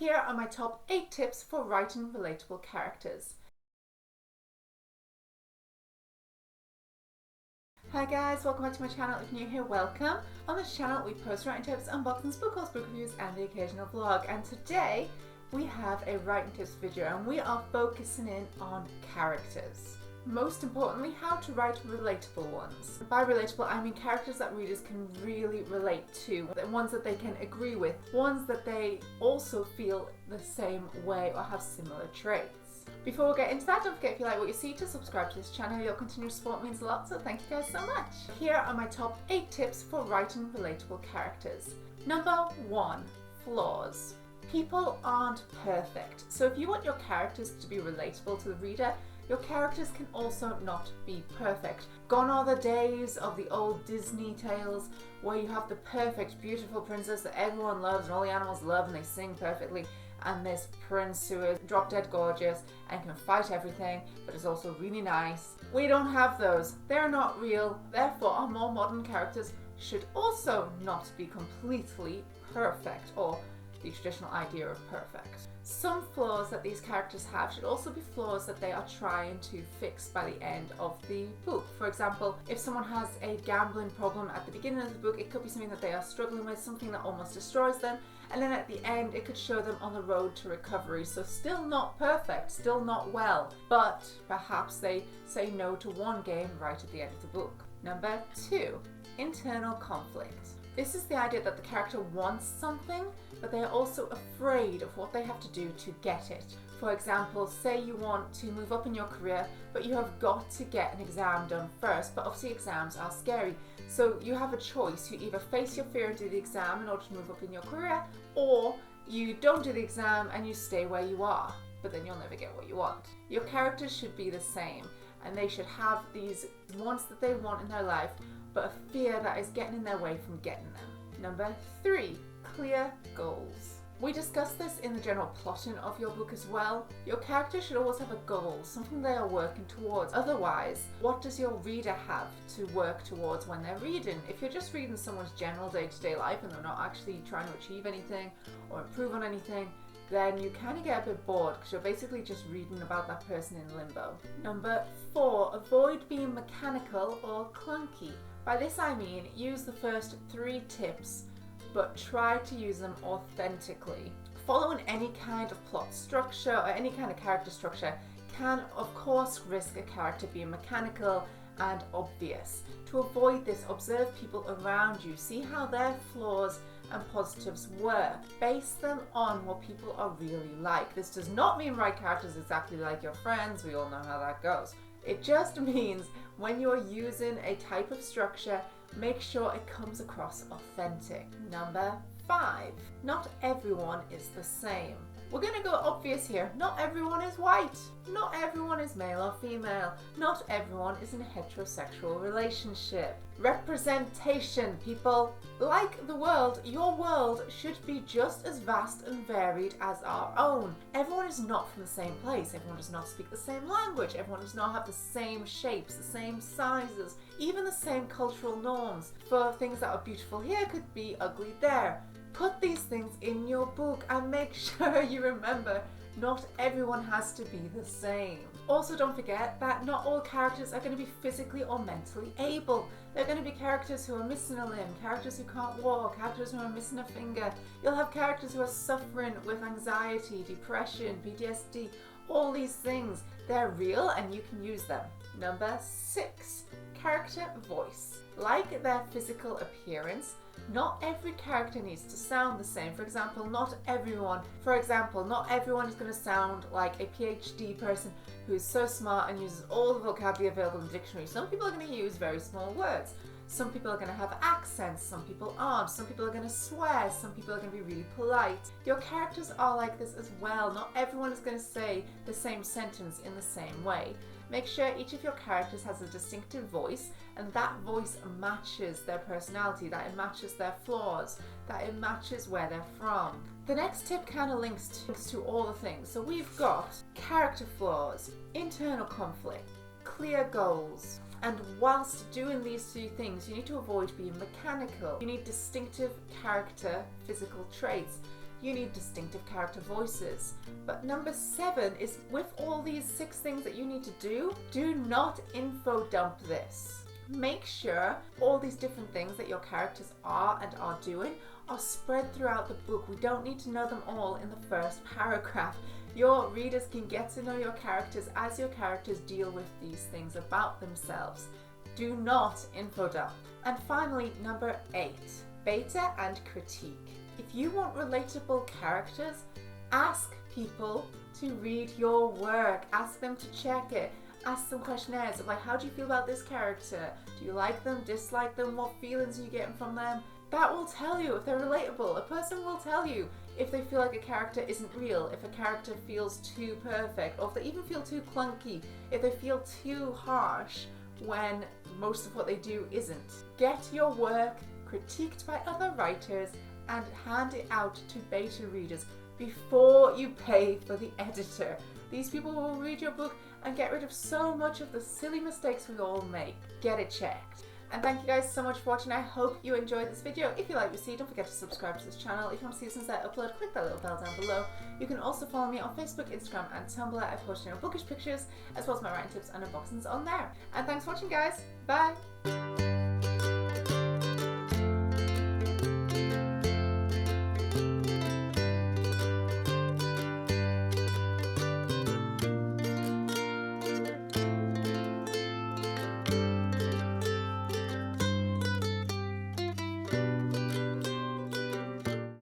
here are my top 8 tips for writing relatable characters. Hi guys, welcome back to my channel. If you're new here, welcome. On this channel we post writing tips, unboxings, book hauls, book reviews and the occasional vlog, and today we have a writing tips video and we are focusing in on characters. Most importantly, how to write relatable ones. By relatable, I mean characters that readers can really relate to, ones that they can agree with, ones that they also feel the same way or have similar traits. Before we get into that, don't forget if you like what you see to subscribe to this channel. Your continued support means a lot, so thank you guys so much. Here are my top 8 tips for writing relatable characters. Number 1, flaws. People aren't perfect, so if you want your characters to be relatable to the reader, your characters can also not be perfect. Gone are the days of the old Disney tales where you have the perfect, beautiful princess that everyone loves and all the animals love and they sing perfectly, and this prince who is drop dead gorgeous and can fight everything but is also really nice. We don't have those. They're not real. Therefore, our more modern characters should also not be completely perfect, or the traditional idea of perfect. Some flaws that these characters have should also be flaws that they are trying to fix by the end of the book. For example, if someone has a gambling problem at the beginning of the book, it could be something that they are struggling with, something that almost destroys them, and then at the end it could show them on the road to recovery. So still not perfect, still not well, but perhaps they say no to one game right at the end of the book. Number 2, internal conflict. This is the idea that the character wants something, but they are also afraid of what they have to do to get it. For example, say you want to move up in your career, but you have got to get an exam done first, but obviously exams are scary. So you have a choice. You either face your fear and do the exam in order to move up in your career, or you don't do the exam and you stay where you are, but then you'll never get what you want. Your characters should be the same, and they should have these wants that they want in their life, but a fear that is getting in their way from getting them. Number 3, clear goals. We discussed this in the general plotting of your book as well. Your character should always have a goal, something they are working towards. Otherwise, what does your reader have to work towards when they're reading? If you're just reading someone's general day-to-day life and they're not actually trying to achieve anything or improve on anything, then you kind of get a bit bored because you're basically just reading about that person in limbo. Number 4, avoid being mechanical or clunky. By this I mean use the first 3 tips, but try to use them authentically. Following any kind of plot structure or any kind of character structure can of course risk a character being mechanical and obvious. To avoid this, observe people around you, see how their flaws and positives were. Base them on what people are really like. This does not mean write characters exactly like your friends, we all know how that goes. It just means when you're using a type of structure, make sure it comes across authentic. Number 5, not everyone is the same. We're going to go obvious here. Not everyone is white. Not everyone is male or female. Not everyone is in a heterosexual relationship. Representation, people. Like the world, your world should be just as vast and varied as our own. Everyone is not from the same place. Everyone does not speak the same language. Everyone does not have the same shapes, the same sizes, even the same cultural norms. For things that are beautiful here could be ugly there. Put these things in your book and make sure you remember not everyone has to be the same. Also, don't forget that not all characters are going to be physically or mentally able. There are going to be characters who are missing a limb, characters who can't walk, characters who are missing a finger. You'll have characters who are suffering with anxiety, depression, PTSD, all these things. They're real and you can use them. Number 6, character voice. Like their physical appearance, not every character needs to sound the same. For example, not everyone is going to sound like a PhD person who is so smart and uses all the vocabulary available in the dictionary. Some people are going to use very small words. Some people are going to have accents, some people aren't. Some people are going to swear, some people are going to be really polite. Your characters are like this as well. Not everyone is going to say the same sentence in the same way. Make sure each of your characters has a distinctive voice, and that voice matches their personality, that it matches their flaws, that it matches where they're from. The next tip kind of links to all the things. So we've got character flaws, internal conflict, clear goals, and whilst doing these 2 things, you need to avoid being mechanical. You need distinctive character physical traits. You need distinctive character voices. But number 7 is, with all these 6 things that you need to do not info dump this. Make sure all these different things that your characters are and are doing are spread throughout the book. We don't need to know them all in the first paragraph. Your readers can get to know your characters as your characters deal with these things about themselves. Do not info dump. And finally, number 8, beta and critique. If you want relatable characters, ask people to read your work. Ask them to check it. Ask them questionnaires of like, how do you feel about this character? Do you like them, dislike them? What feelings are you getting from them? That will tell you if they're relatable. A person will tell you if they feel like a character isn't real, if a character feels too perfect, or if they even feel too clunky, if they feel too harsh when most of what they do isn't. Get your work critiqued by other writers and hand it out to beta readers before you pay for the editor. These people will read your book and get rid of so much of the silly mistakes we all make. Get it checked. And thank you guys so much for watching. I hope you enjoyed this video. If you like what you see, don't forget to subscribe to this channel. If you want to see as soon as I upload, click that little bell down below. You can also follow me on Facebook, Instagram and Tumblr. I post bookish pictures as well as my writing tips and unboxings on there. And thanks for watching, guys. Bye!